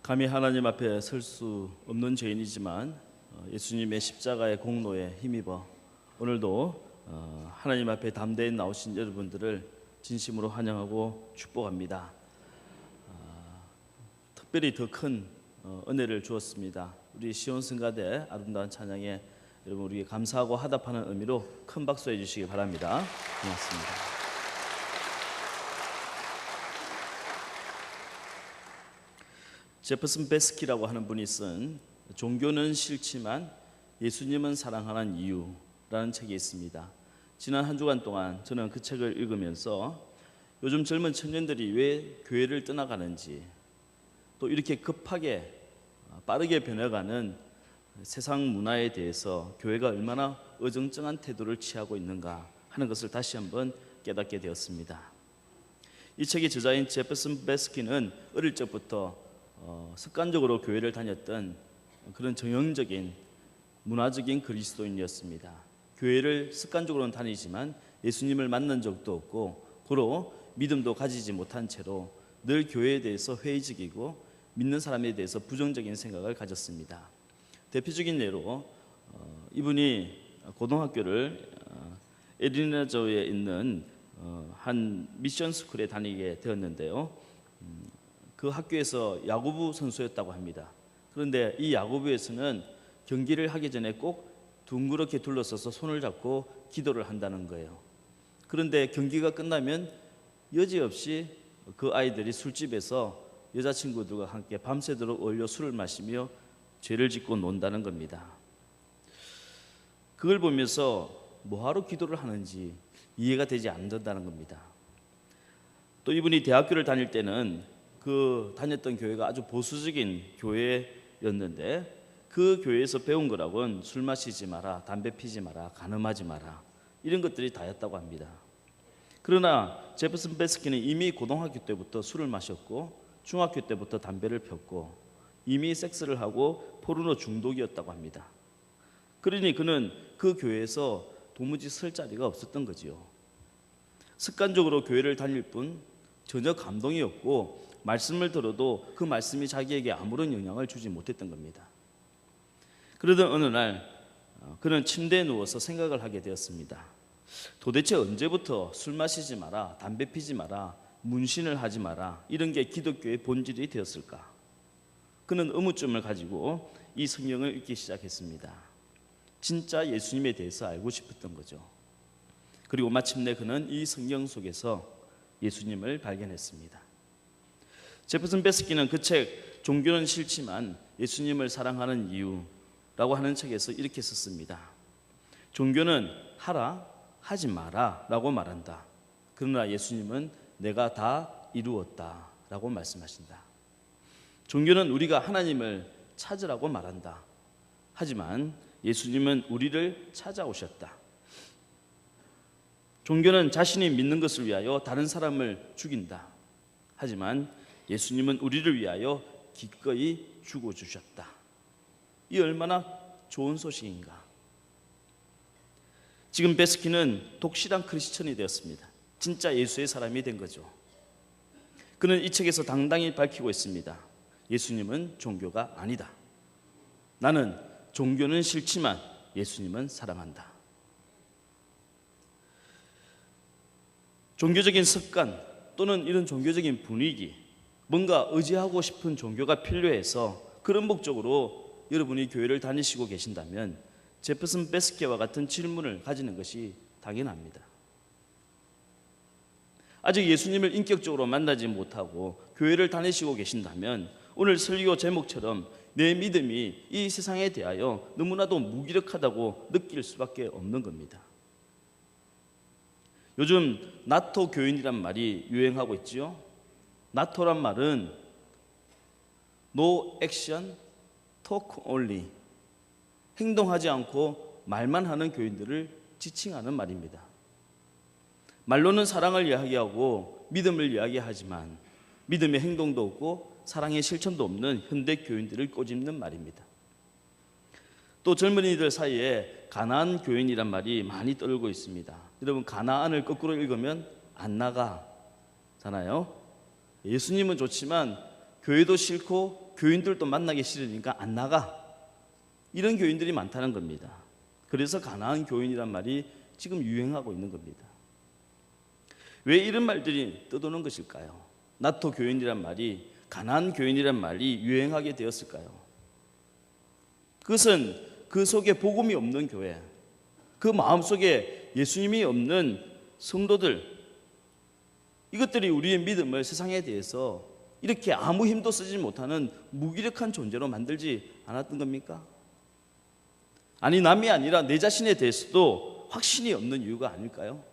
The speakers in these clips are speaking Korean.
감히 하나님 앞에 설 수 없는 죄인이지만 예수님의 십자가의 공로에 힘입어 오늘도 하나님 앞에 담대히 나오신 여러분들을 진심으로 환영하고 축복합니다. 특별히 더 큰 은혜를 주었습니다. 우리 시온 성가대 아름다운 찬양에 여러분 우리에게 감사하고 화답하는 의미로 큰 박수 해주시기 바랍니다. 고맙습니다. 제퍼슨 베스키라고 하는 분이 쓴 종교는 싫지만 예수님은 사랑하는 이유라는 책이 있습니다. 지난 한 주간 동안 저는 그 책을 읽으면서 요즘 젊은 청년들이 왜 교회를 떠나가는지, 또 이렇게 급하게 빠르게 변해가는 세상 문화에 대해서 교회가 얼마나 어정쩡한 태도를 취하고 있는가 하는 것을 다시 한번 깨닫게 되었습니다. 이 책의 저자인 제퍼슨 베스키는 어릴 적부터 습관적으로 교회를 다녔던 그런 정형적인 문화적인 그리스도인이었습니다. 교회를 습관적으로는 다니지만 예수님을 만난 적도 없고 고로 믿음도 가지지 못한 채로 늘 교회에 대해서 회의적이고 믿는 사람에 대해서 부정적인 생각을 가졌습니다. 대표적인 예로 이분이 고등학교를 애리조나주에 있는 한 미션 스쿨에 다니게 되었는데요. 그 학교에서 야구부 선수였다고 합니다. 그런데 이 야구부에서는 경기를 하기 전에 꼭 둥그렇게 둘러서서 손을 잡고 기도를 한다는 거예요. 그런데 경기가 끝나면 여지없이 그 아이들이 술집에서 여자친구들과 함께 밤새도록 어울려 술을 마시며 죄를 짓고 논다는 겁니다. 그걸 보면서 뭐하러 기도를 하는지 이해가 되지 않는다는 겁니다. 또 이분이 대학교를 다닐 때는 그 다녔던 교회가 아주 보수적인 교회였는데 그 교회에서 배운 거라고는 술 마시지 마라, 담배 피지 마라, 간음하지 마라, 이런 것들이 다였다고 합니다. 그러나 제퍼슨 베스키는 이미 고등학교 때부터 술을 마셨고 중학교 때부터 담배를 폈고 이미 섹스를 하고 포르노 중독이었다고 합니다. 그러니 그는 그 교회에서 도무지 설 자리가 없었던 거지요. 습관적으로 교회를 다닐 뿐 전혀 감동이 없고 말씀을 들어도 그 말씀이 자기에게 아무런 영향을 주지 못했던 겁니다. 그러던 어느 날 그는 침대에 누워서 생각을 하게 되었습니다. 도대체 언제부터 술 마시지 마라, 담배 피지 마라, 문신을 하지 마라, 이런 게 기독교의 본질이 되었을까? 그는 의문점을 가지고 이 성경을 읽기 시작했습니다. 진짜 예수님에 대해서 알고 싶었던 거죠. 그리고 마침내 그는 이 성경 속에서 예수님을 발견했습니다. 제퍼슨 베스키는 그 책 종교는 싫지만 예수님을 사랑하는 이유라고 하는 책에서 이렇게 썼습니다. 종교는 하라, 하지 마라 라고 말한다. 그러나 예수님은 내가 다 이루었다 라고 말씀하신다. 종교는 우리가 하나님을 찾으라고 말한다. 하지만 예수님은 우리를 찾아오셨다. 종교는 자신이 믿는 것을 위하여 다른 사람을 죽인다. 하지만 예수님은 우리를 위하여 기꺼이 죽어주셨다. 이 얼마나 좋은 소식인가. 지금 베스키는 독실한 크리스천이 되었습니다. 진짜 예수의 사람이 된 거죠. 그는 이 책에서 당당히 밝히고 있습니다. 예수님은 종교가 아니다. 나는 종교는 싫지만 예수님은 사랑한다. 종교적인 습관 또는 이런 종교적인 분위기, 뭔가 의지하고 싶은 종교가 필요해서 그런 목적으로 여러분이 교회를 다니시고 계신다면 제퍼슨 베스키와 같은 질문을 가지는 것이 당연합니다. 아직 예수님을 인격적으로 만나지 못하고 교회를 다니시고 계신다면 오늘 설교 제목처럼 내 믿음이 이 세상에 대하여 너무나도 무기력하다고 느낄 수밖에 없는 겁니다. 요즘 나토 교인이란 말이 유행하고 있죠. 나토란 말은 No action, talk only. 행동하지 않고 말만 하는 교인들을 지칭하는 말입니다. 말로는 사랑을 이야기하고 믿음을 이야기하지만 믿음의 행동도 없고 사랑의 실천도 없는 현대 교인들을 꼬집는 말입니다. 또 젊은이들 사이에 가나안 교인이란 말이 많이 떠돌고 있습니다. 여러분, 가나안을 거꾸로 읽으면 안 나가잖아요. 예수님은 좋지만 교회도 싫고 교인들도 만나기 싫으니까 안 나가. 이런 교인들이 많다는 겁니다. 그래서 가난한 교인이란 말이 지금 유행하고 있는 겁니다. 왜 이런 말들이 떠도는 것일까요? 나토 교인이란 말이, 가난한 교인이란 말이 유행하게 되었을까요? 그것은 그 속에 복음이 없는 교회, 그 마음속에 예수님이 없는 성도들, 이것들이 우리의 믿음을 세상에 대해서 이렇게 아무 힘도 쓰지 못하는 무기력한 존재로 만들지 않았던 겁니까? 아니, 남이 아니라 내 자신에 대해서도 확신이 없는 이유가 아닐까요?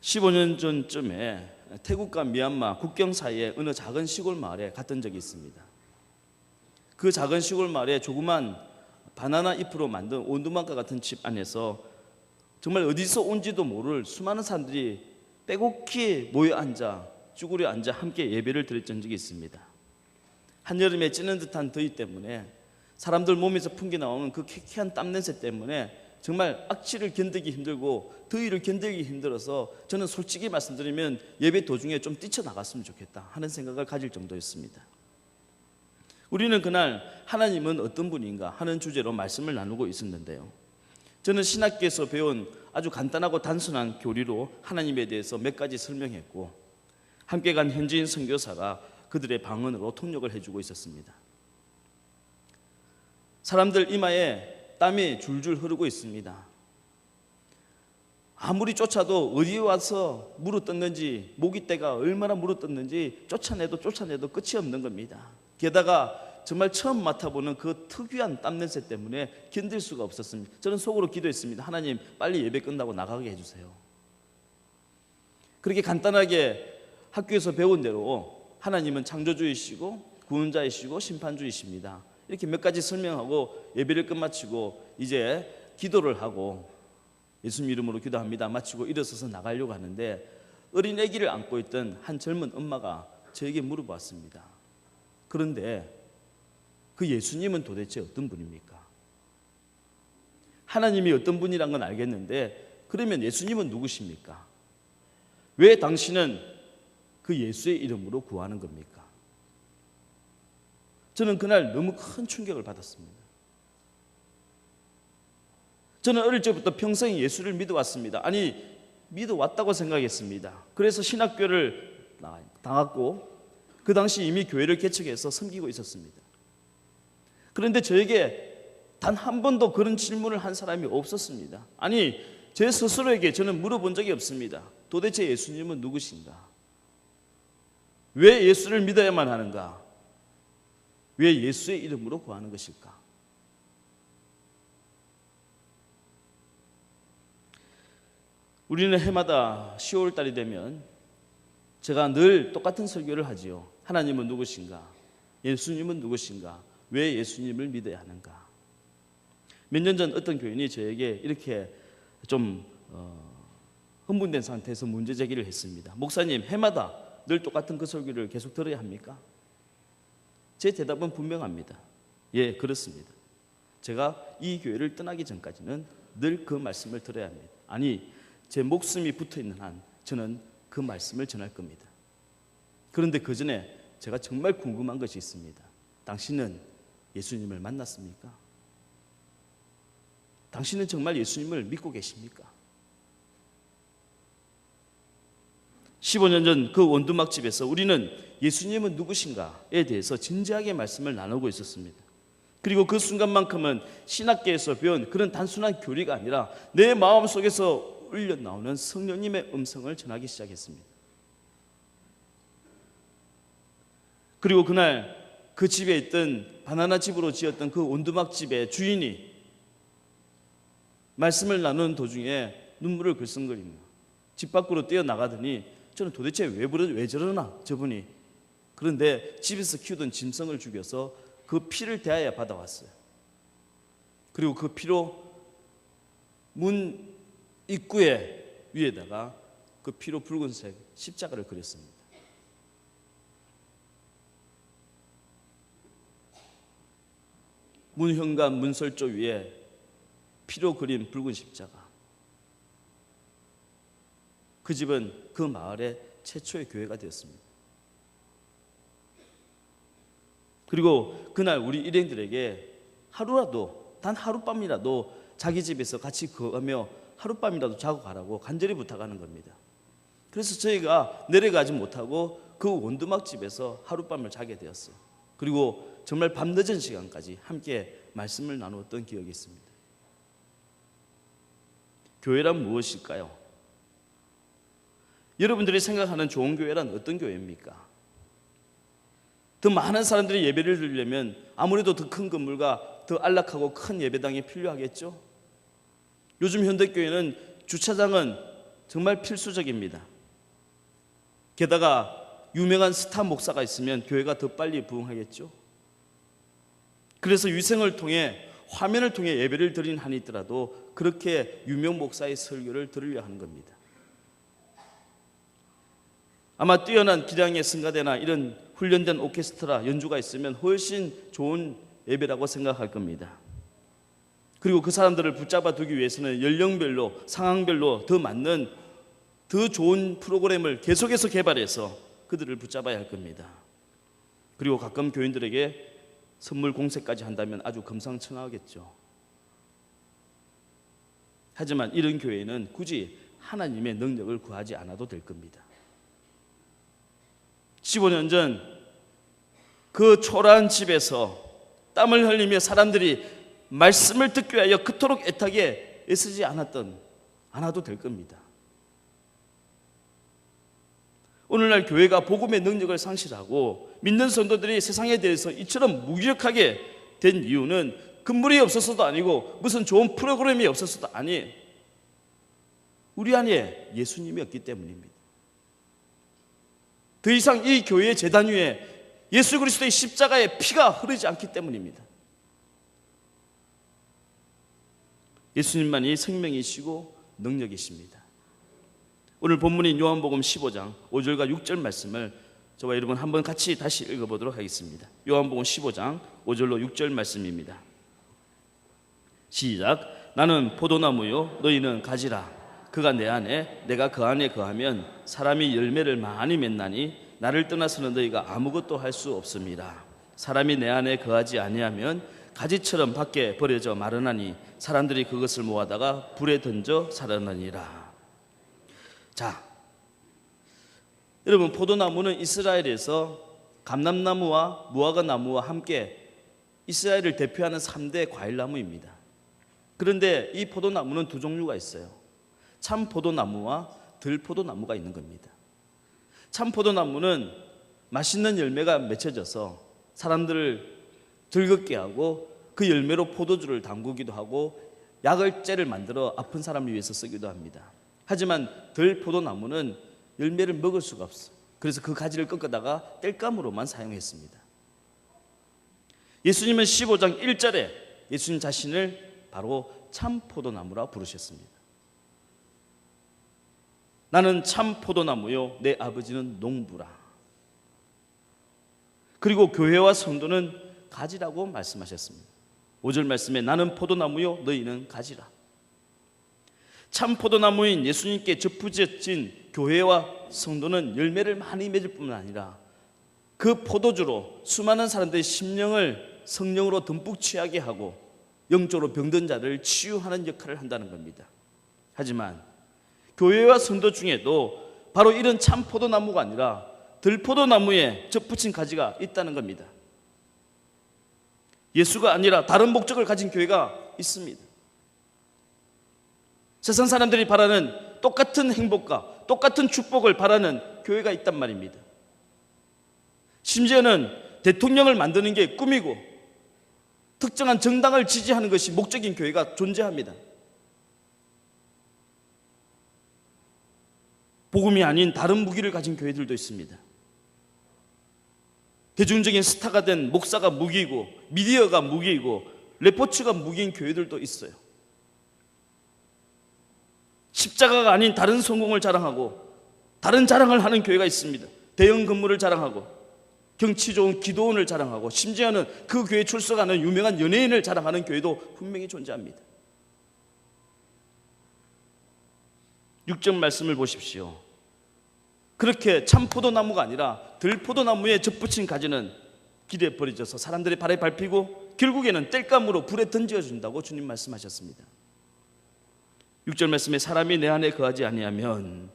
15년 전쯤에 태국과 미얀마 국경 사이에 어느 작은 시골 마을에 갔던 적이 있습니다. 그 작은 시골 마을에 조그만 바나나 잎으로 만든 온두막과 같은 집 안에서 정말 어디서 온지도 모를 수많은 사람들이 빼곡히 모여 앉아, 쭈그려 앉아 함께 예배를 드렸던 적이 있습니다. 한여름에 찌는 듯한 더위 때문에, 사람들 몸에서 풍겨나오는 그 쾌쾌한 땀냄새 때문에 정말 악취를 견디기 힘들고 더위를 견디기 힘들어서 저는 솔직히 말씀드리면 예배 도중에 좀 뛰쳐나갔으면 좋겠다 하는 생각을 가질 정도였습니다. 우리는 그날 하나님은 어떤 분인가 하는 주제로 말씀을 나누고 있었는데요, 저는 신학교에서 배운 아주 간단하고 단순한 교리로 하나님에 대해서 몇 가지 설명했고, 함께 간 현지인 선교사가 그들의 방언으로 통역을 해주고 있었습니다. 사람들 이마에 땀이 줄줄 흐르고 있습니다. 아무리 쫓아도 어디에 와서 물어뜯는지, 모기떼가 얼마나 물어뜯는지 쫓아내도 끝이 없는 겁니다. 게다가 정말 처음 맡아보는 그 특유한 땀냄새 때문에 견딜 수가 없었습니다. 저는 속으로 기도했습니다. 하나님, 빨리 예배 끝나고 나가게 해주세요. 그렇게 간단하게 학교에서 배운 대로 하나님은 창조주이시고 구원자이시고 심판주이십니다. 이렇게 몇 가지 설명하고 예배를 끝마치고 이제 기도를 하고 예수님 이름으로 기도합니다 마치고 일어서서 나가려고 하는데, 어린 아기를 안고 있던 한 젊은 엄마가 저에게 물어봤습니다. 그런데 그 예수님은 도대체 어떤 분입니까? 하나님이 어떤 분이란 건 알겠는데 그러면 예수님은 누구십니까? 왜 당신은 그 예수의 이름으로 구하는 겁니까? 저는 그날 너무 큰 충격을 받았습니다. 저는 어릴 적부터 평생 예수를 믿어왔습니다. 아니, 믿어왔다고 생각했습니다. 그래서 신학교를 나갔고 그 당시 이미 교회를 개척해서 섬기고 있었습니다. 그런데 저에게 단 한 번도 그런 질문을 한 사람이 없었습니다. 아니, 제 스스로에게 저는 물어본 적이 없습니다. 도대체 예수님은 누구신가? 왜 예수를 믿어야만 하는가? 왜 예수의 이름으로 구하는 것일까? 우리는 해마다 10월 달이 되면 제가 늘 똑같은 설교를 하지요. 하나님은 누구신가? 예수님은 누구신가? 왜 예수님을 믿어야 하는가? 몇 년 전 어떤 교인이 저에게 이렇게 좀 흥분된 상태에서 문제 제기를 했습니다. 목사님, 해마다 늘 똑같은 그 설교를 계속 들어야 합니까? 제 대답은 분명합니다. 예, 그렇습니다. 제가 이 교회를 떠나기 전까지는 늘 그 말씀을 들어야 합니다. 아니, 제 목숨이 붙어있는 한 저는 그 말씀을 전할 겁니다. 그런데 그 전에 제가 정말 궁금한 것이 있습니다. 당신은 예수님을 만났습니까? 당신은 정말 예수님을 믿고 계십니까? 15년 전 그 원두막 집에서 우리는 예수님은 누구신가에 대해서 진지하게 말씀을 나누고 있었습니다. 그리고 그 순간만큼은 신학계에서 배운 그런 단순한 교리가 아니라 내 마음속에서 울려 나오는 성령님의 음성을 전하기 시작했습니다. 그리고 그날 그 집에 있던 바나나 집으로 지었던 그 온두막 집의 주인이 말씀을 나누는 도중에 눈물을 글썽거립니다. 집 밖으로 뛰어나가더니 저는 도대체 왜 저러나 저분이. 그런데 집에서 키우던 짐승을 죽여서 그 피를 대하여 받아왔어요. 그리고 그 피로 문 입구에 위에다가 그 피로 붉은색 십자가를 그렸습니다. 문 현관 문설조 위에 피로 그린 붉은 십자가. 그 집은 그 마을의 최초의 교회가 되었습니다. 그리고 그날 우리 일행들에게 하루라도, 단 하룻밤이라도 자기 집에서 같이 거하며 하룻밤이라도 자고 가라고 간절히 부탁하는 겁니다. 그래서 저희가 내려가지 못하고 그 원두막집에서 하룻밤을 자게 되었어요. 그리고 정말 밤늦은 시간까지 함께 말씀을 나누었던 기억이 있습니다. 교회란 무엇일까요? 여러분들이 생각하는 좋은 교회란 어떤 교회입니까? 더 많은 사람들이 예배를 드리려면 아무래도 더 큰 건물과 더 안락하고 큰 예배당이 필요하겠죠? 요즘 현대교회는 주차장은 정말 필수적입니다. 게다가 유명한 스타 목사가 있으면 교회가 더 빨리 부흥하겠죠? 그래서 위생을 통해, 화면을 통해 예배를 드린 한이 있더라도 그렇게 유명 목사의 설교를 들으려 하는 겁니다. 아마 뛰어난 기량의 성가대나 이런 훈련된 오케스트라 연주가 있으면 훨씬 좋은 예배라고 생각할 겁니다. 그리고 그 사람들을 붙잡아 두기 위해서는 연령별로, 상황별로 더 맞는 더 좋은 프로그램을 계속해서 개발해서 그들을 붙잡아야 할 겁니다. 그리고 가끔 교인들에게 선물 공세까지 한다면 아주 금상첨화하겠죠. 하지만 이런 교회는 굳이 하나님의 능력을 구하지 않아도 될 겁니다. 15년 전 그 초라한 집에서 땀을 흘리며 사람들이 말씀을 듣기 위하여 그토록 애타게 애쓰지 않아도 될 겁니다. 오늘날 교회가 복음의 능력을 상실하고 믿는 성도들이 세상에 대해서 이처럼 무기력하게 된 이유는 건물이 없어서도 아니고 무슨 좋은 프로그램이 없어서도 아니, 우리 안에 예수님이 없기 때문입니다. 더 이상 이 교회의 제단 위에 예수 그리스도의 십자가의 피가 흐르지 않기 때문입니다. 예수님만이 생명이시고 능력이십니다. 오늘 본문인 요한복음 15장 5절과 6절 말씀을 저와 여러분 한번 같이 다시 읽어보도록 하겠습니다. 요한복음 15장 5절로 6절 말씀입니다. 시작. 나는 포도나무요 너희는 가지라. 그가 내 안에 내가 그 안에 거하면 사람이 열매를 많이 맺나니 나를 떠나서는 너희가 아무것도 할 수 없습니다. 사람이 내 안에 거하지 아니하면 가지처럼 밖에 버려져 마르나니 사람들이 그것을 모아다가 불에 던져 살아나니라. 자, 여러분, 포도나무는 이스라엘에서 감람나무와 무화과나무와 함께 이스라엘을 대표하는 3대 과일나무입니다. 그런데 이 포도나무는 두 종류가 있어요. 참 포도나무와 들포도나무가 있는 겁니다. 참 포도나무는 맛있는 열매가 맺혀져서 사람들을 즐겁게 하고 그 열매로 포도주를 담그기도 하고 약을째를 만들어 아픈 사람을 위해서 쓰기도 합니다. 하지만 들포도나무는 열매를 먹을 수가 없어요. 그래서 그 가지를 꺾어다가 땔감으로만 사용했습니다. 예수님은 15장 1절에 예수님 자신을 바로 참 포도나무라 부르셨습니다. 나는 참 포도나무요 내 아버지는 농부라. 그리고 교회와 성도는 가지라고 말씀하셨습니다. 5절 말씀에 나는 포도나무요 너희는 가지라. 참 포도나무인 예수님께 접붙여진 교회와 성도는 열매를 많이 맺을 뿐만 아니라 그 포도주로 수많은 사람들의 심령을 성령으로 듬뿍 취하게 하고 영적으로 병든 자를 치유하는 역할을 한다는 겁니다. 하지만 교회와 성도 중에도 바로 이런 참 포도나무가 아니라 들포도나무에 접붙인 가지가 있다는 겁니다. 예수가 아니라 다른 목적을 가진 교회가 있습니다. 세상 사람들이 바라는 똑같은 행복과 똑같은 축복을 바라는 교회가 있단 말입니다. 심지어는 대통령을 만드는 게 꿈이고 특정한 정당을 지지하는 것이 목적인 교회가 존재합니다. 복음이 아닌 다른 무기를 가진 교회들도 있습니다. 대중적인 스타가 된 목사가 무기이고 미디어가 무기이고 레포츠가 무기인 교회들도 있어요. 십자가가 아닌 다른 성공을 자랑하고 다른 자랑을 하는 교회가 있습니다. 대형 건물을 자랑하고 경치 좋은 기도원을 자랑하고 심지어는 그 교회에 출석하는 유명한 연예인을 자랑하는 교회도 분명히 존재합니다. 6절 말씀을 보십시오. 그렇게 참 포도나무가 아니라 들포도나무에 접붙인 가지는 길에 버려져서 사람들의 발에 밟히고 결국에는 땔감으로 불에 던져준다고 주님 말씀하셨습니다. 6절 말씀에 사람이 내 안에 거하지 아니하면,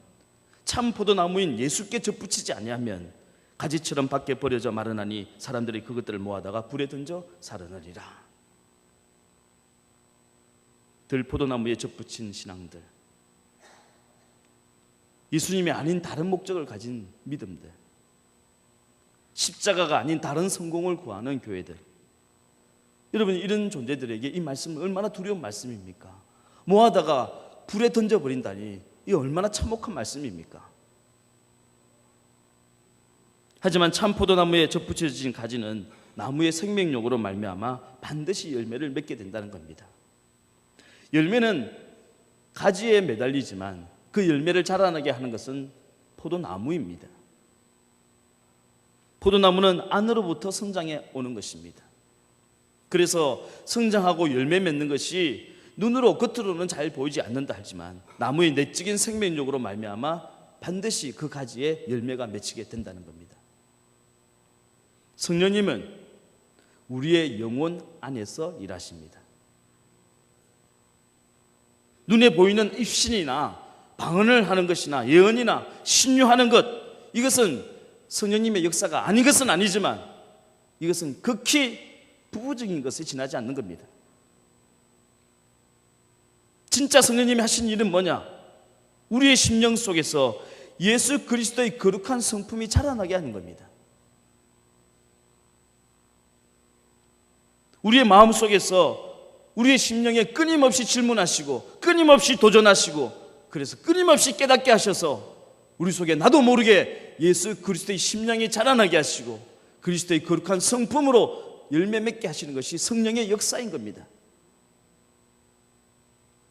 참 포도나무인 예수께 접붙이지 아니하면 가지처럼 밖에 버려져 마르나니 사람들이 그것들을 모아다가 불에 던져 사르느니라. 들포도나무에 접붙인 신앙들, 예수님이 아닌 다른 목적을 가진 믿음들, 십자가가 아닌 다른 성공을 구하는 교회들, 여러분, 이런 존재들에게 이 말씀은 얼마나 두려운 말씀입니까? 모아다가 불에 던져버린다니, 이 얼마나 참혹한 말씀입니까? 하지만 참 포도나무에 접붙여진 가지는 나무의 생명력으로 말미암아 반드시 열매를 맺게 된다는 겁니다. 열매는 가지에 매달리지만 그 열매를 자라나게 하는 것은 포도나무입니다. 포도나무는 안으로부터 성장해 오는 것입니다. 그래서 성장하고 열매 맺는 것이 눈으로 겉으로는 잘 보이지 않는다 하지만 나무의 내적인 생명력으로 말미암아 반드시 그 가지에 열매가 맺히게 된다는 겁니다. 성령님은 우리의 영혼 안에서 일하십니다. 눈에 보이는 입신이나 방언을 하는 것이나 예언이나 신유하는 것, 이것은 성령님의 역사가 아닌 것은 아니지만 이것은 극히 부부적인 것에 지나지 않는 겁니다. 진짜 성령님이 하신 일은 뭐냐? 우리의 심령 속에서 예수 그리스도의 거룩한 성품이 자라나게 하는 겁니다. 우리의 마음 속에서 우리의 심령에 끊임없이 질문하시고 끊임없이 도전하시고 그래서 끊임없이 깨닫게 하셔서 우리 속에 나도 모르게 예수 그리스도의 심령이 자라나게 하시고 그리스도의 거룩한 성품으로 열매 맺게 하시는 것이 성령의 역사인 겁니다.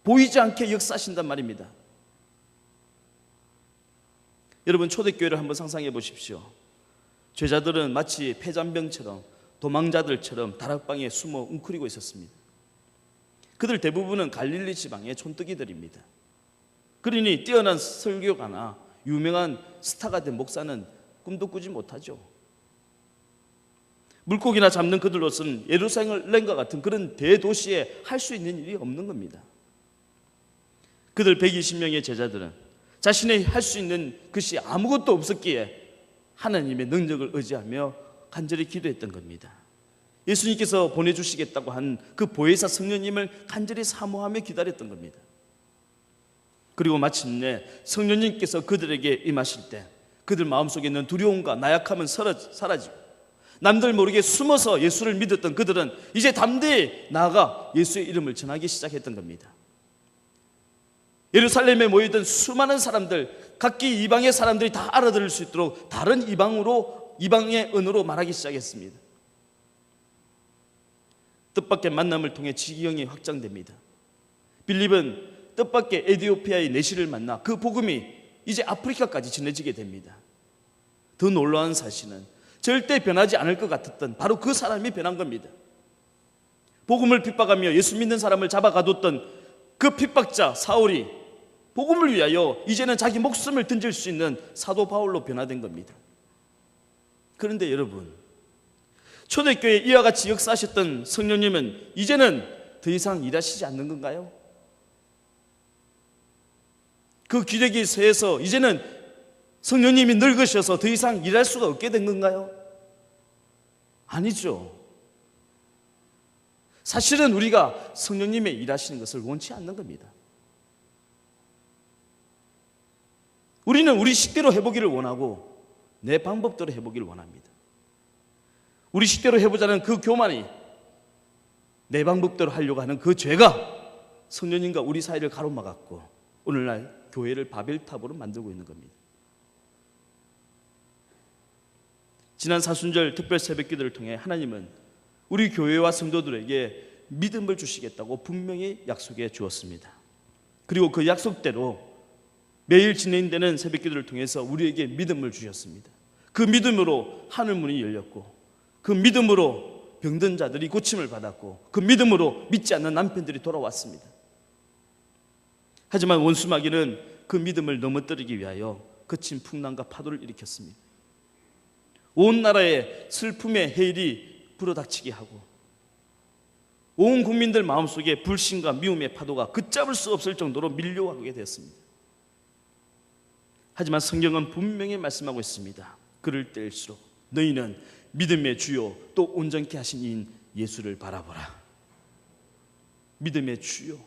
보이지 않게 역사하신단 말입니다. 여러분, 초대교회를 한번 상상해 보십시오. 제자들은 마치 폐잔병처럼 도망자들처럼 다락방에 숨어 웅크리고 있었습니다. 그들 대부분은 갈릴리 지방의 촌뜨기들입니다. 그러니 뛰어난 설교가나 유명한 스타가 된 목사는 꿈도 꾸지 못하죠. 물고기나 잡는 그들로서는 예루살렘과 같은 그런 대도시에 할 수 있는 일이 없는 겁니다. 그들 120명의 제자들은 자신이 할 수 있는 것이 아무것도 없었기에 하나님의 능력을 의지하며 간절히 기도했던 겁니다. 예수님께서 보내주시겠다고 한 그 보혜사 성령님을 간절히 사모하며 기다렸던 겁니다. 그리고 마침내 성령님께서 그들에게 임하실 때 그들 마음속에 있는 두려움과 나약함은 사라지고 남들 모르게 숨어서 예수를 믿었던 그들은 이제 담대히 나아가 예수의 이름을 전하기 시작했던 겁니다. 예루살렘에 모여있던 수많은 사람들, 각기 이방의 사람들이 다 알아들을 수 있도록 다른 이방의 언어로 말하기 시작했습니다. 뜻밖의 만남을 통해 지경이 확장됩니다. 빌립은 뜻밖의 에티오피아의 내시를 만나 그 복음이 이제 아프리카까지 전해지게 됩니다. 더 놀라운 사실은 절대 변하지 않을 것 같았던 바로 그 사람이 변한 겁니다. 복음을 핍박하며 예수 믿는 사람을 잡아가뒀던 그 핍박자 사울이 복음을 위하여 이제는 자기 목숨을 던질 수 있는 사도 바울로 변화된 겁니다. 그런데 여러분, 초대교회에 이와 같이 역사하셨던 성령님은 이제는 더 이상 일하시지 않는 건가요? 그 기력이 쇠해서 이제는 성령님이 늙으셔서 더 이상 일할 수가 없게 된 건가요? 아니죠. 사실은 우리가 성령님의 일하시는 것을 원치 않는 겁니다. 우리는 우리 식대로 해보기를 원하고 내 방법대로 해보기를 원합니다. 우리 식대로 해보자는 그 교만이, 내 방법대로 하려고 하는 그 죄가 성령님과 우리 사이를 가로막았고 오늘날 교회를 바벨탑으로 만들고 있는 겁니다. 지난 사순절 특별 새벽기도를 통해 하나님은 우리 교회와 성도들에게 믿음을 주시겠다고 분명히 약속해 주었습니다. 그리고 그 약속대로 매일 진행되는 새벽기도를 통해서 우리에게 믿음을 주셨습니다. 그 믿음으로 하늘문이 열렸고 그 믿음으로 병든 자들이 고침을 받았고 그 믿음으로 믿지 않는 남편들이 돌아왔습니다. 하지만 원수 마귀는 그 믿음을 넘어뜨리기 위하여 거친 풍랑과 파도를 일으켰습니다. 온 나라에 슬픔의 해일이 불어닥치게 하고 온 국민들 마음속에 불신과 미움의 파도가 걷잡을 수 없을 정도로 밀려오게 되었습니다. 하지만 성경은 분명히 말씀하고 있습니다. 그럴 때일수록 너희는 믿음의 주요 또 온전케 하신 이인 예수를 바라보라. 믿음의 주요,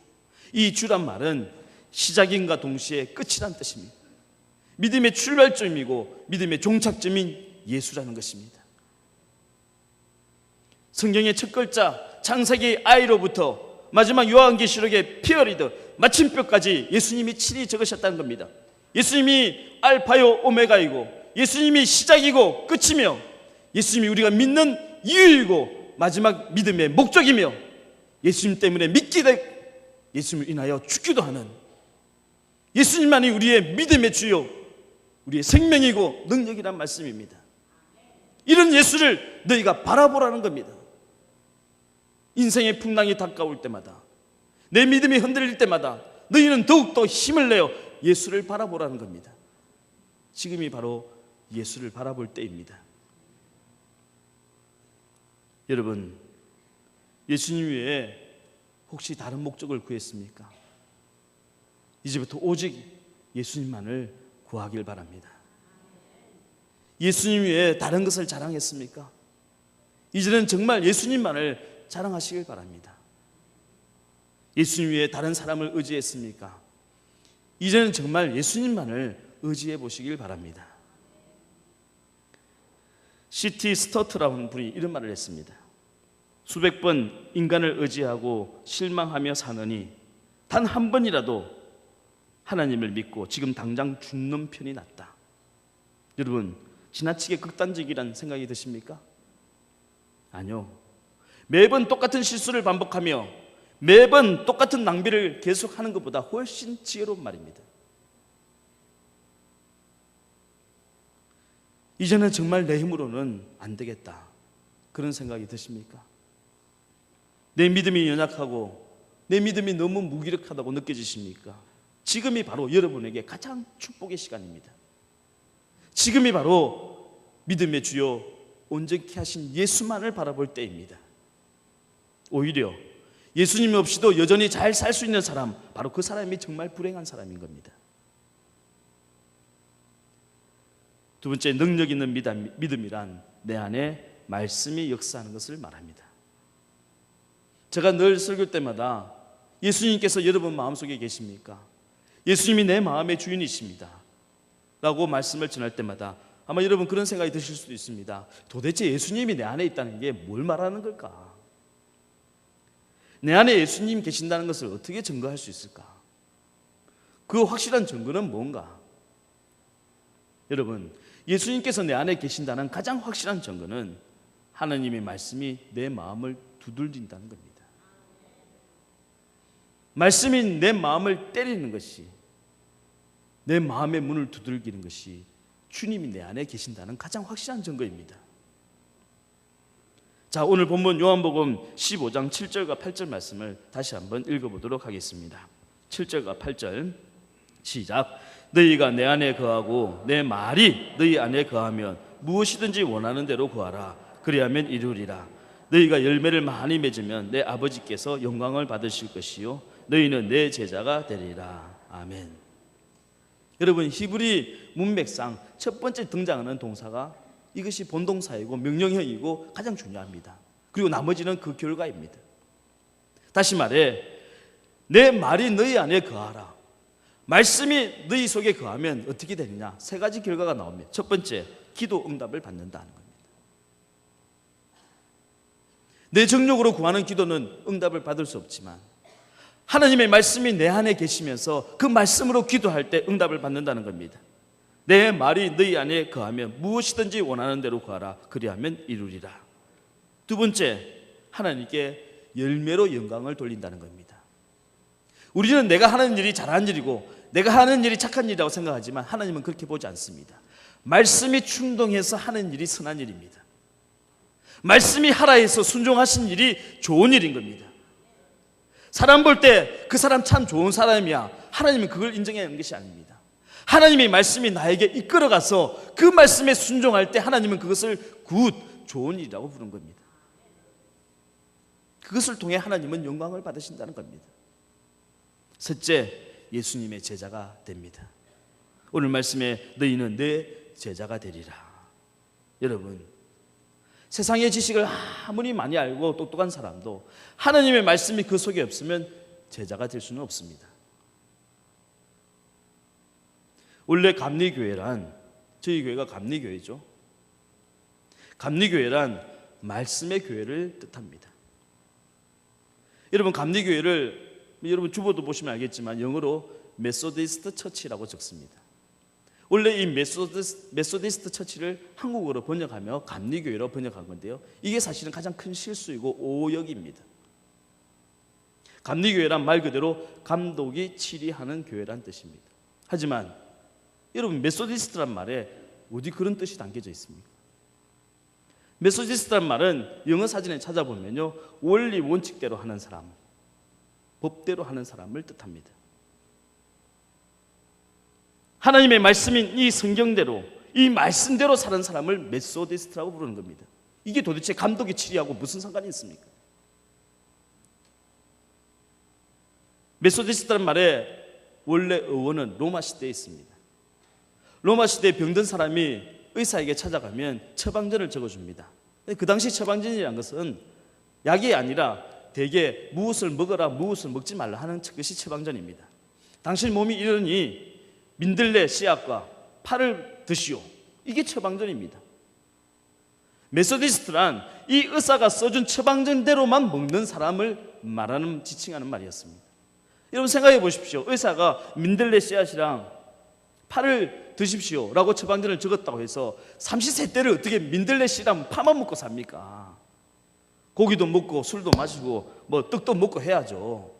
이 주란 말은 시작인과 동시에 끝이란 뜻입니다. 믿음의 출발점이고 믿음의 종착점인 예수라는 것입니다. 성경의 첫 글자 창세기 I로부터 마지막 요한계시록의 피어리드 마침표까지 예수님이 친히 적으셨다는 겁니다. 예수님이 알파요 오메가이고 예수님이 시작이고 끝이며 예수님이 우리가 믿는 이유이고 마지막 믿음의 목적이며 예수님 때문에 믿게 되고 예수님을 인하여 죽기도 하는 예수님만이 우리의 믿음의 주요, 우리의 생명이고 능력이란 말씀입니다. 이런 예수를 너희가 바라보라는 겁니다. 인생의 풍랑이 다가올 때마다, 내 믿음이 흔들릴 때마다 너희는 더욱더 힘을 내어 예수를 바라보라는 겁니다. 지금이 바로 예수를 바라볼 때입니다. 여러분, 예수님 외에 혹시 다른 목적을 구했습니까? 이제부터 오직 예수님만을 구하길 바랍니다. 예수님 외에 다른 것을 자랑했습니까? 이제는 정말 예수님만을 자랑하시길 바랍니다. 예수님 외에 다른 사람을 의지했습니까? 이제는 정말 예수님만을 의지해 보시길 바랍니다. C.T. 스터트라는 분이 이런 말을 했습니다. 수백 번 인간을 의지하고 실망하며 사느니 단 한 번이라도 하나님을 믿고 지금 당장 죽는 편이 낫다. 여러분, 지나치게 극단적이라는 생각이 드십니까? 아니요. 매번 똑같은 실수를 반복하며 매번 똑같은 낭비를 계속하는 것보다 훨씬 지혜로운 말입니다. 이제는 정말 내 힘으로는 안 되겠다, 그런 생각이 드십니까? 내 믿음이 연약하고 내 믿음이 너무 무기력하다고 느껴지십니까? 지금이 바로 여러분에게 가장 축복의 시간입니다. 지금이 바로 믿음의 주요 온전케 하신 예수만을 바라볼 때입니다. 오히려 예수님 없이도 여전히 잘 살 수 있는 사람, 바로 그 사람이 정말 불행한 사람인 겁니다. 두 번째, 능력 있는 믿음이란 내 안에 말씀이 역사하는 것을 말합니다. 제가 늘 설교 때마다 예수님께서 여러분 마음속에 계십니까? 예수님이 내 마음의 주인이십니다 라고 말씀을 전할 때마다 아마 여러분 그런 생각이 드실 수도 있습니다. 도대체 예수님이 내 안에 있다는 게 뭘 말하는 걸까? 내 안에 예수님 계신다는 것을 어떻게 증거할 수 있을까? 그 확실한 증거는 뭔가? 여러분, 예수님께서 내 안에 계신다는 가장 확실한 증거는 하나님의 말씀이 내 마음을 두들긴다는 겁니다. 말씀이 내 마음을 때리는 것이, 내 마음의 문을 두들기는 것이 주님이 내 안에 계신다는 가장 확실한 증거입니다. 자, 오늘 본문 요한복음 15장 7절과 8절 말씀을 다시 한번 읽어보도록 하겠습니다. 7절과 8절 시작. 너희가 내 안에 거하고 내 말이 너희 안에 거하면 무엇이든지 원하는 대로 구하라. 그리하면 이루리라. 너희가 열매를 많이 맺으면 내 아버지께서 영광을 받으실 것이요 너희는 내 제자가 되리라. 아멘. 여러분, 히브리 문맥상 첫 번째 등장하는 동사가 이것이 본동사이고 명령형이고 가장 중요합니다. 그리고 나머지는 그 결과입니다. 다시 말해, 내 말이 너희 안에 거하라. 말씀이 너희 속에 거하면 어떻게 되느냐? 세 가지 결과가 나옵니다. 첫 번째, 기도 응답을 받는다는 겁니다. 내 정욕으로 구하는 기도는 응답을 받을 수 없지만 하나님의 말씀이 내 안에 계시면서 그 말씀으로 기도할 때 응답을 받는다는 겁니다. 내 말이 너희 안에 거하면 무엇이든지 원하는 대로 구하라. 그리하면 이루리라. 두 번째, 하나님께 열매로 영광을 돌린다는 겁니다. 우리는 내가 하는 일이 잘한 일이고 내가 하는 일이 착한 일이라고 생각하지만 하나님은 그렇게 보지 않습니다. 말씀이 충동해서 하는 일이 선한 일입니다. 말씀이 하라 해서 순종하신 일이 좋은 일인 겁니다. 사람 볼 때 그 사람 참 좋은 사람이야, 하나님은 그걸 인정하는 것이 아닙니다. 하나님의 말씀이 나에게 이끌어가서 그 말씀에 순종할 때 하나님은 그것을 굿, 좋은 일이라고 부른 겁니다. 그것을 통해 하나님은 영광을 받으신다는 겁니다. 셋째, 예수님의 제자가 됩니다. 오늘 말씀에 너희는 내 제자가 되리라. 여러분, 세상의 지식을 아무리 많이 알고 똑똑한 사람도 하나님의 말씀이 그 속에 없으면 제자가 될 수는 없습니다. 원래 감리교회란, 저희 교회가 감리교회죠. 감리교회란 말씀의 교회를 뜻합니다. 여러분, 감리교회를 여러분 주보도 보시면 알겠지만 영어로 메소디스트 처치라고 적습니다. 원래 이 메소디스트 처치를 한국어로 번역하며 감리교회로 번역한 건데요, 이게 사실은 가장 큰 실수이고 오역입니다. 감리교회란 말 그대로 감독이 치리하는 교회란 뜻입니다. 하지만 여러분, 메소디스트란 말에 어디 그런 뜻이 담겨져 있습니까? 메소디스트란 말은 영어 사전에 찾아보면요, 원리 원칙대로 하는 사람, 법대로 하는 사람을 뜻합니다. 하나님의 말씀인 이 성경대로, 이 말씀대로 사는 사람을 메소디스트라고 부르는 겁니다. 이게 도대체 감독의 치리하고 무슨 상관이 있습니까? 메소디스트란 말의 원래 어원은 로마 시대에 있습니다. 로마 시대에 병든 사람이 의사에게 찾아가면 처방전을 적어줍니다. 그 당시 처방전이라는 것은 약이 아니라 대개 무엇을 먹어라, 무엇을 먹지 말라 하는 것이 처방전입니다. 당신 몸이 이러니 민들레 씨앗과 파를 드시오, 이게 처방전입니다. 메소디스트란 이 의사가 써준 처방전대로만 먹는 사람을 말하는, 지칭하는 말이었습니다. 여러분 생각해 보십시오. 의사가 민들레 씨앗이랑 파를 드십시오 라고 처방전을 적었다고 해서 삼시세때를 어떻게 민들레 씨랑 파만 먹고 삽니까? 고기도 먹고 술도 마시고 뭐 떡도 먹고 해야죠.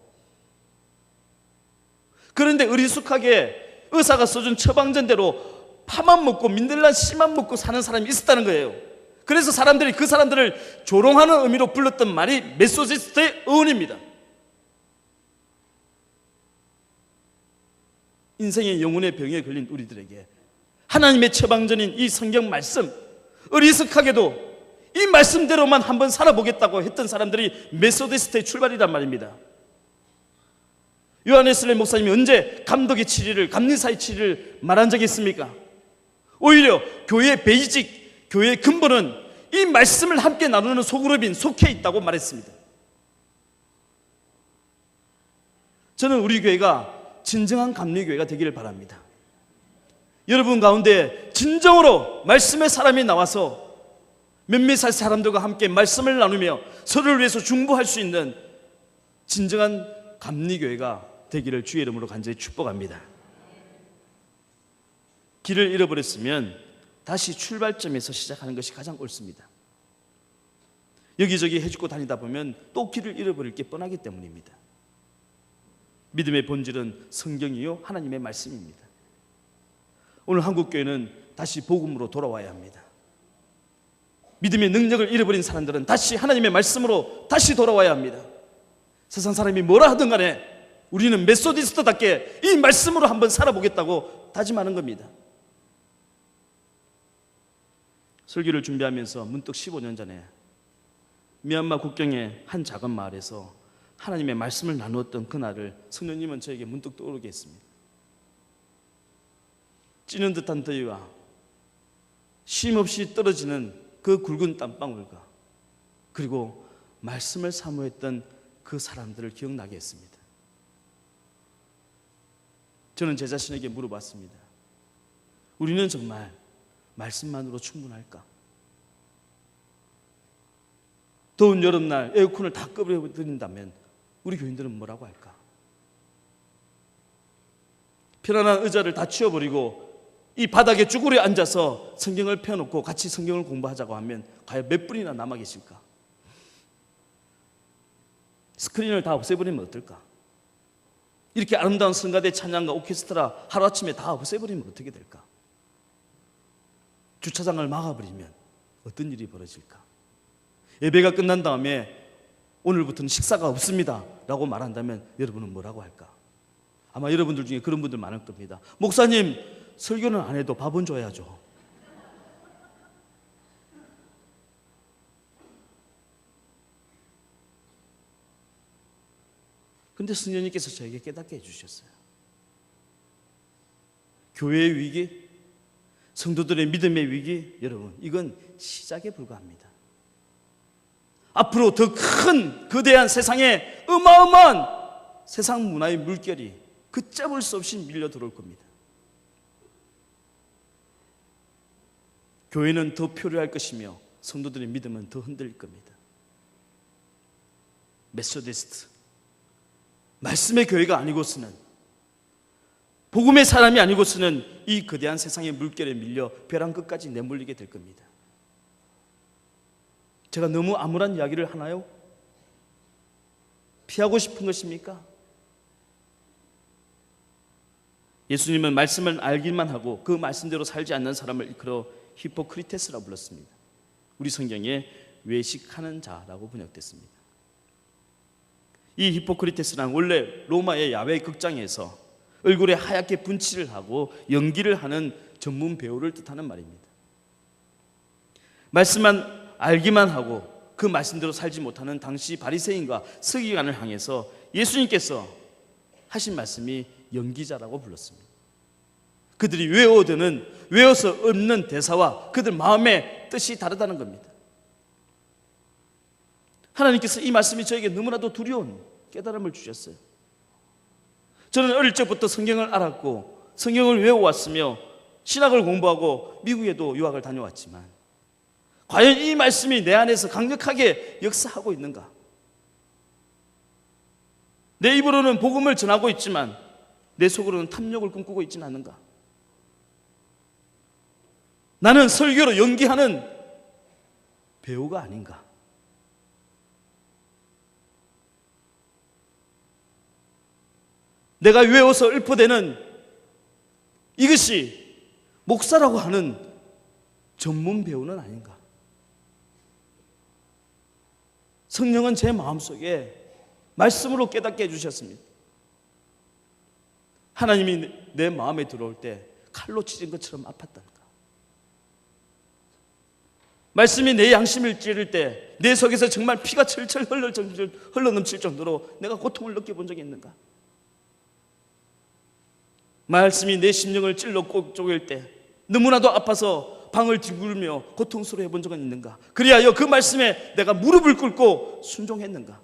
그런데 어리숙하게 의사가 써준 처방전대로 파만 먹고 민들레 씨만 먹고 사는 사람이 있었다는 거예요. 그래서 사람들이 그 사람들을 조롱하는 의미로 불렀던 말이 메소디스트의 어원입니다. 인생의 영혼의 병에 걸린 우리들에게 하나님의 처방전인 이 성경 말씀, 어리석하게도 이 말씀대로만 한번 살아보겠다고 했던 사람들이 메소디스트의 출발이란 말입니다. 요한 웨슬리 목사님이 언제 감독의 치리를, 감리사의 치리를 말한 적이 있습니까? 오히려 교회의 베이직, 교회의 근본은 이 말씀을 함께 나누는 소그룹인 속해 있다고 말했습니다. 저는 우리 교회가 진정한 감리교회가 되기를 바랍니다. 여러분 가운데 진정으로 말씀의 사람이 나와서 몇몇 사람들과 함께 말씀을 나누며 서로를 위해서 중보할 수 있는 진정한 감리교회가 되기를 주의 이름으로 간절히 축복합니다. 길을 잃어버렸으면 다시 출발점에서 시작하는 것이 가장 옳습니다. 여기저기 해주고 다니다 보면 또 길을 잃어버릴 게 뻔하기 때문입니다. 믿음의 본질은 성경이요 하나님의 말씀입니다. 오늘 한국교회는 다시 복음으로 돌아와야 합니다. 믿음의 능력을 잃어버린 사람들은 다시 하나님의 말씀으로 다시 돌아와야 합니다. 세상 사람이 뭐라 하든 간에 우리는 메소디스트답게 이 말씀으로 한번 살아보겠다고 다짐하는 겁니다. 설교를 준비하면서 문득 15년 전에 미얀마 국경의 한 작은 마을에서 하나님의 말씀을 나누었던 그날을 성령님은 저에게 문득 떠오르게 했습니다. 찌는 듯한 더위와 쉼없이 떨어지는 그 굵은 땀방울과 그리고 말씀을 사모했던 그 사람들을 기억나게 했습니다. 저는 제 자신에게 물어봤습니다. 우리는 정말 말씀만으로 충분할까? 더운 여름날 에어컨을 다 꺼버려드린다면 우리 교인들은 뭐라고 할까? 편안한 의자를 다 치워버리고 이 바닥에 쭈그려 앉아서 성경을 펴놓고 같이 성경을 공부하자고 하면 과연 몇 분이나 남아 계실까? 스크린을 다 없애버리면 어떨까? 이렇게 아름다운 성가대 찬양과 오케스트라 하루아침에 다 없애버리면 어떻게 될까? 주차장을 막아버리면 어떤 일이 벌어질까? 예배가 끝난 다음에 오늘부터는 식사가 없습니다 라고 말한다면 여러분은 뭐라고 할까? 아마 여러분들 중에 그런 분들 많을 겁니다. 목사님, 설교는 안 해도 밥은 줘야죠. 근데 성령님께서 저에게 깨닫게 해주셨어요. 교회의 위기, 성도들의 믿음의 위기, 여러분, 이건 시작에 불과합니다. 앞으로 더 큰 거대한 세상에 어마어마한 세상 문화의 물결이 걷잡을 수 없이 밀려 들어올 겁니다. 교회는 더 표류할 것이며 성도들의 믿음은 더 흔들릴 겁니다. 메소디스트, 말씀의 교회가 아니고서는, 복음의 사람이 아니고서는 이 거대한 세상의 물결에 밀려 벼랑 끝까지 내몰리게 될 겁니다. 제가 너무 암울한 이야기를 하나요? 피하고 싶은 것입니까? 예수님은 말씀을 알기만 하고 그 말씀대로 살지 않는 사람을 일컬어 히포크리테스라고 불렀습니다. 우리 성경에 외식하는 자라고 번역됐습니다. 이 히포크리테스는 원래 로마의 야외 극장에서 얼굴에 하얗게 분칠을 하고 연기를 하는 전문 배우를 뜻하는 말입니다. 말씀만 알기만 하고 그 말씀대로 살지 못하는 당시 바리새인과 서기관을 향해서 예수님께서 하신 말씀이 연기자라고 불렀습니다. 그들이 외워서 없는 대사와 그들 마음의 뜻이 다르다는 겁니다. 하나님께서 이 말씀이 저에게 너무나도 두려운 깨달음을 주셨어요. 저는 어릴 적부터 성경을 알았고 성경을 외워왔으며 신학을 공부하고 미국에도 유학을 다녀왔지만 과연 이 말씀이 내 안에서 강력하게 역사하고 있는가? 내 입으로는 복음을 전하고 있지만 내 속으로는 탐욕을 꿈꾸고 있지는 않는가? 나는 설교로 연기하는 배우가 아닌가? 내가 외워서 읊어대는 이것이 목사라고 하는 전문 배우는 아닌가? 성령은 제 마음속에 말씀으로 깨닫게 해주셨습니다. 하나님이 내 마음에 들어올 때 칼로 찢은 것처럼 아팠다는가? 말씀이 내 양심을 찌를 때 내 속에서 정말 피가 철철 흘러넘칠 정도로 내가 고통을 느껴본 적이 있는가? 말씀이 내 심령을 찔러 꼭 쪼갤 때 너무나도 아파서 방을 뒹굴며 고통스러워 해본 적은 있는가? 그리하여 그 말씀에 내가 무릎을 꿇고 순종했는가?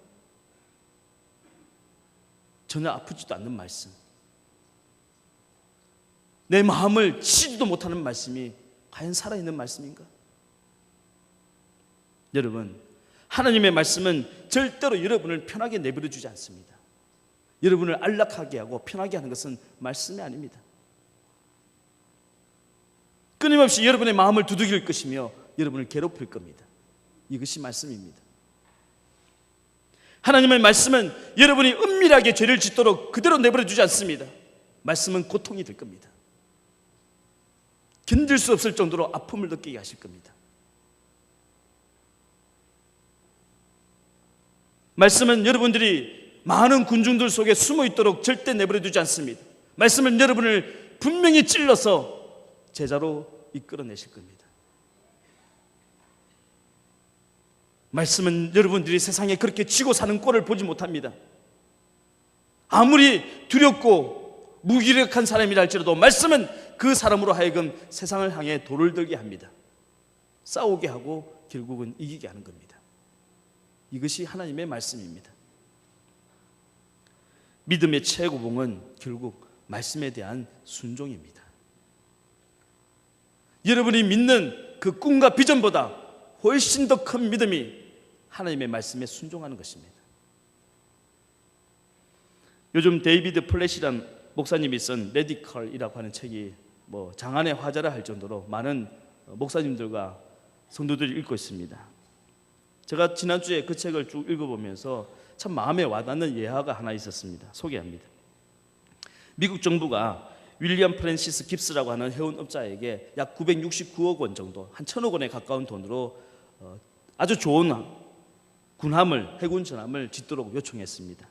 전혀 아프지도 않는 말씀, 내 마음을 치지도 못하는 말씀이 과연 살아있는 말씀인가? 여러분, 하나님의 말씀은 절대로 여러분을 편하게 내버려 주지 않습니다. 여러분을 안락하게 하고 편하게 하는 것은 말씀이 아닙니다. 끊임없이 여러분의 마음을 두들길 것이며 여러분을 괴롭힐 겁니다. 이것이 말씀입니다. 하나님의 말씀은 여러분이 은밀하게 죄를 짓도록 그대로 내버려 두지 않습니다. 말씀은 고통이 될 겁니다. 견딜 수 없을 정도로 아픔을 느끼게 하실 겁니다. 말씀은 여러분들이 많은 군중들 속에 숨어 있도록 절대 내버려 두지 않습니다. 말씀은 여러분을 분명히 찔러서 제자로 이끌어내실 겁니다. 말씀은 여러분들이 세상에 그렇게 지고 사는 꼴을 보지 못합니다. 아무리 두렵고 무기력한 사람이라 할지라도 말씀은 그 사람으로 하여금 세상을 향해 돌을 들게 합니다. 싸우게 하고 결국은 이기게 하는 겁니다. 이것이 하나님의 말씀입니다. 믿음의 최고봉은 결국 말씀에 대한 순종입니다. 여러분이 믿는 그 꿈과 비전보다 훨씬 더 큰 믿음이 하나님의 말씀에 순종하는 것입니다. 요즘 데이비드 플랫이라는 목사님이 쓴 레디컬이라고 하는 책이 장안의 화제라 할 정도로 많은 목사님들과 성도들이 읽고 있습니다. 제가 지난주에 그 책을 쭉 읽어보면서 참 마음에 와닿는 예화가 하나 있었습니다. 소개합니다. 미국 정부가 윌리엄 프랜시스 깁스라고 하는 해운업자에게 약 969억 원 정도, 한 1000억 원에 가까운 돈으로 아주 좋은 해군 전함을 짓도록 요청했습니다.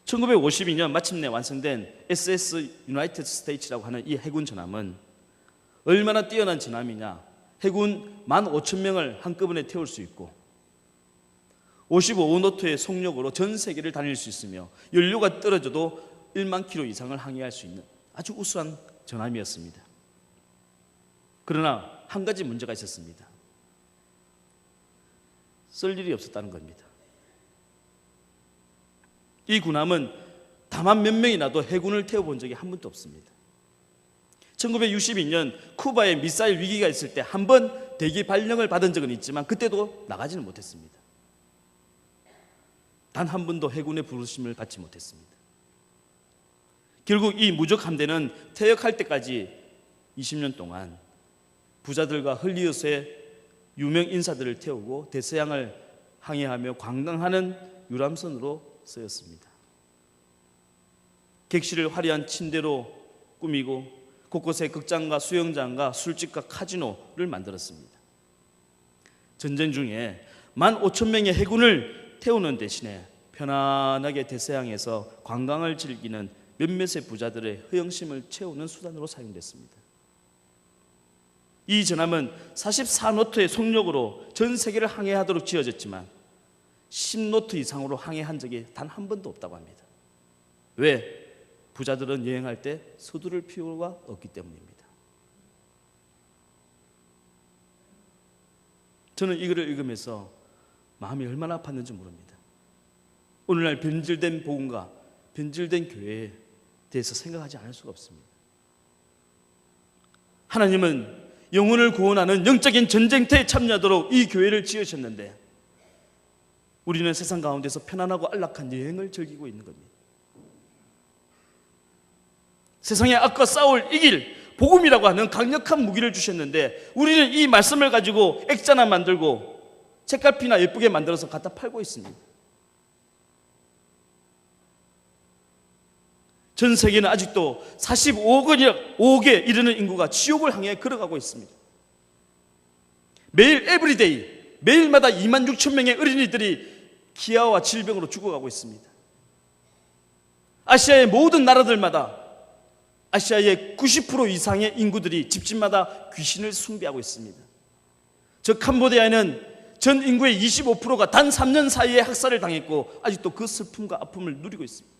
1952년 마침내 완성된 SS 유나이티드 스테이츠라고 하는 이 해군 전함은 얼마나 뛰어난 전함이냐. 해군 15,000명을 한꺼번에 태울 수 있고 55노트의 속력으로 전 세계를 다닐 수 있으며 연료가 떨어져도 1만 킬로 이상을 항해할 수 있는 아주 우수한 전함이었습니다. 그러나 한 가지 문제가 있었습니다. 쓸 일이 없었다는 겁니다. 이 군함은 다만 몇 명이나도 해군을 태워본 적이 한 번도 없습니다. 1962년 쿠바에 미사일 위기가 있을 때 한 번 대기 발령을 받은 적은 있지만 그때도 나가지는 못했습니다. 단 한 번도 해군의 부르심을 받지 못했습니다. 결국 이 무적 함대는 퇴역할 때까지 20년 동안 부자들과 헐리우드의 유명 인사들을 태우고 대서양을 항해하며 관광하는 유람선으로 쓰였습니다. 객실을 화려한 침대로 꾸미고 곳곳에 극장과 수영장과 술집과 카지노를 만들었습니다. 전쟁 중에 15,000명의 해군을 태우는 대신에 편안하게 대서양에서 관광을 즐기는 몇몇의 부자들의 허영심을 채우는 수단으로 사용됐습니다. 이 전함은 44노트의 속력으로 전 세계를 항해하도록 지어졌지만 10노트 이상으로 항해한 적이 단 한 번도 없다고 합니다. 왜? 부자들은 여행할 때 서두를 필요가 없기 때문입니다. 저는 이거를 읽으면서 마음이 얼마나 아팠는지 모릅니다. 오늘날 변질된 복음과 변질된 교회에 대해서 생각하지 않을 수가 없습니다. 하나님은 영혼을 구원하는 영적인 전쟁터에 참여하도록 이 교회를 지으셨는데 우리는 세상 가운데서 편안하고 안락한 여행을 즐기고 있는 겁니다. 세상의 악과 이길 복음이라고 하는 강력한 무기를 주셨는데 우리는 이 말씀을 가지고 액자나 만들고 책갈피나 예쁘게 만들어서 갖다 팔고 있습니다. 전 세계는 아직도 45억에 이르는 인구가 지옥을 향해 걸어가고 있습니다. 매일 에브리데이 매일마다 26,000명의 어린이들이 기아와 질병으로 죽어가고 있습니다. 아시아의 모든 나라들마다 아시아의 90% 이상의 인구들이 집집마다 귀신을 숭배하고 있습니다. 저 캄보디아에는 전 인구의 25%가 단 3년 사이에 학살을 당했고 아직도 그 슬픔과 아픔을 누리고 있습니다.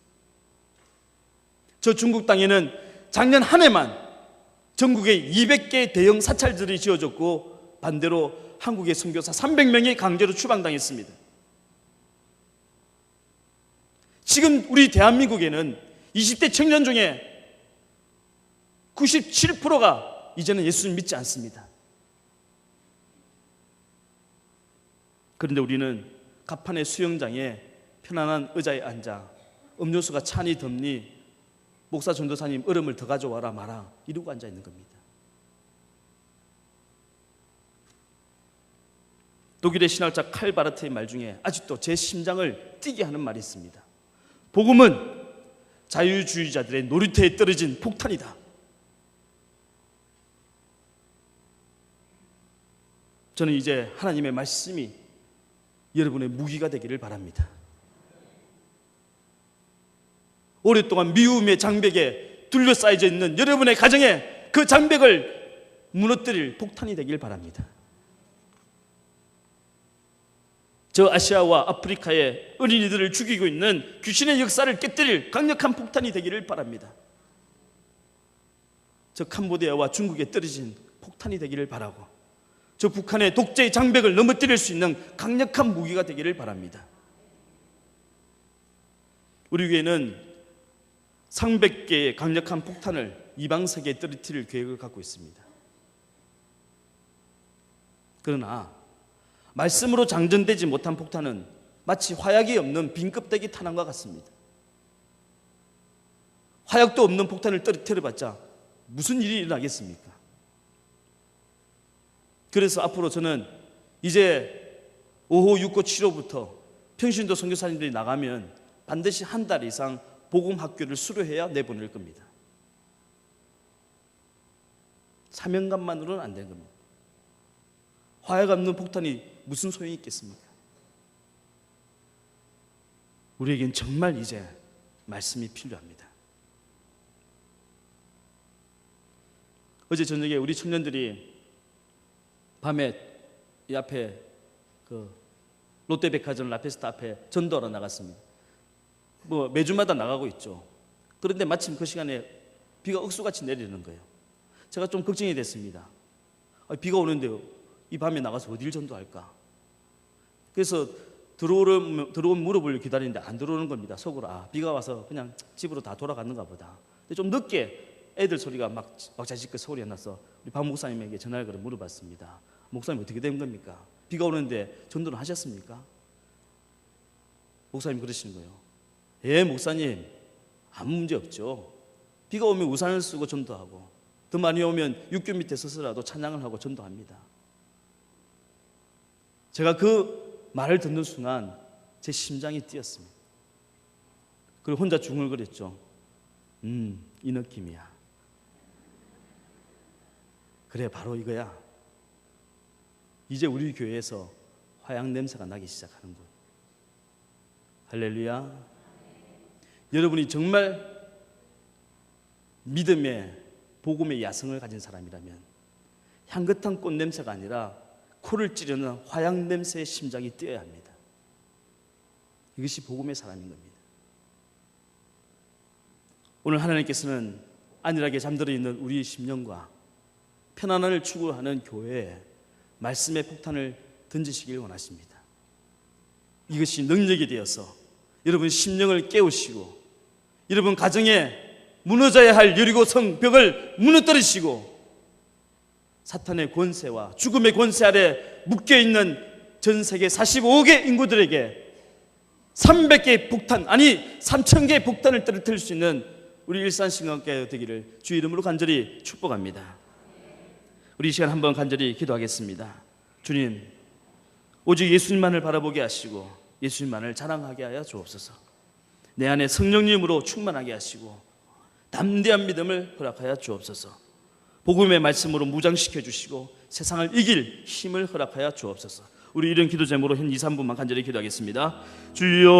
저 중국 땅에는 작년 한 해만 전국에 200개 대형 사찰들이 지어졌고 반대로 한국의 선교사 300명이 강제로 추방당했습니다. 지금 우리 대한민국에는 20대 청년 중에 97%가 이제는 예수님 믿지 않습니다. 그런데 우리는 가판의 수영장에 편안한 의자에 앉아 음료수가 차니 덥니 목사 전도사님 얼음을 더 가져와라 마라 이러고 앉아 있는 겁니다. 독일의 신학자 칼 바르트의 말 중에 아직도 제 심장을 뛰게 하는 말이 있습니다. 복음은 자유주의자들의 놀이터에 떨어진 폭탄이다. 저는 이제 하나님의 말씀이 여러분의 무기가 되기를 바랍니다. 오랫동안 미움의 장벽에 둘러싸여져 있는 여러분의 가정에 그 장벽을 무너뜨릴 폭탄이 되길 바랍니다. 저 아시아와 아프리카의 어린이들을 죽이고 있는 귀신의 역사를 깨뜨릴 강력한 폭탄이 되기를 바랍니다. 저 캄보디아와 중국에 떨어진 폭탄이 되기를 바라고 저 북한의 독재의 장벽을 넘어뜨릴 수 있는 강력한 무기가 되기를 바랍니다. 우리 교회는 300개의 강력한 폭탄을 이방 세계에 떨어뜨릴 계획을 갖고 있습니다. 그러나 말씀으로 장전되지 못한 폭탄은 마치 화약이 없는 빈 껍데기 탄환과 같습니다. 화약도 없는 폭탄을 떨어뜨려봤자 무슨 일이 일어나겠습니까? 그래서 앞으로 저는 이제 5호, 6호, 7호부터 평신도 선교사님들이 나가면 반드시 한 달 이상 복음학교를 수료해야 내보낼 겁니다. 사명감만으로는 안 되는 겁니다. 화약 없는 폭탄이 무슨 소용이 있겠습니까? 우리에겐 정말 이제 말씀이 필요합니다. 어제 저녁에 우리 청년들이 밤에 이 앞에 그 롯데백화점 라페스타 앞에 전도하러 나갔습니다. 뭐 매주마다 나가고 있죠. 그런데 마침 그 시간에 비가 억수같이 내리는 거예요. 제가 좀 걱정이 됐습니다. 비가 오는데 이 밤에 나가서 어딜 전도할까? 그래서 들어오면 물어보려고 기다리는데 안 들어오는 겁니다. 속으로 비가 와서 그냥 집으로 다 돌아갔는가 보다. 근데 좀 늦게 애들 소리가 막 자식그 소리가 나서 우리 박 목사님에게 전화를 걸어 물어봤습니다. 목사님 어떻게 된 겁니까? 비가 오는데 전도는 하셨습니까? 목사님 그러시는 거예요. 예, 목사님 아무 문제 없죠. 비가 오면 우산을 쓰고 전도하고 더 많이 오면 육교 밑에 서서라도 찬양을 하고 전도합니다. 제가 그 말을 듣는 순간 제 심장이 뛰었습니다. 그리고 혼자 중얼거렸죠. 이 느낌이야. 그래, 바로 이거야. 이제 우리 교회에서 화양 냄새가 나기 시작하는군. 할렐루야. 여러분이 정말 믿음의 복음의 야성을 가진 사람이라면 향긋한 꽃 냄새가 아니라 코를 찌르는 화양 냄새의 심장이 뛰어야 합니다. 이것이 복음의 사람인 겁니다. 오늘 하나님께서는 안일하게 잠들어 있는 우리의 심령과 편안함을 추구하는 교회에 말씀의 폭탄을 던지시길 원하십니다. 이것이 능력이 되어서 여러분 심령을 깨우시고 여러분 가정에 무너져야 할 여리고 성벽을 무너뜨리시고 사탄의 권세와 죽음의 권세 아래 묶여있는 전 세계 45개 인구들에게 300개의 폭탄, 아니 3000개의 폭탄을 떨어뜨릴 수 있는 우리 일산신강교회 되기를 주의 이름으로 간절히 축복합니다. 우리 이 시간 한번 간절히 기도하겠습니다. 주님, 오직 예수님만을 바라보게 하시고 예수님만을 자랑하게 하여 주옵소서. 내 안에 성령님으로 충만하게 하시고 담대한 믿음을 허락하여 주옵소서. 복음의 말씀으로 무장시켜 주시고 세상을 이길 힘을 허락하여 주옵소서. 우리 이런 기도 제목으로 현 2, 3분만 간절히 기도하겠습니다. 주여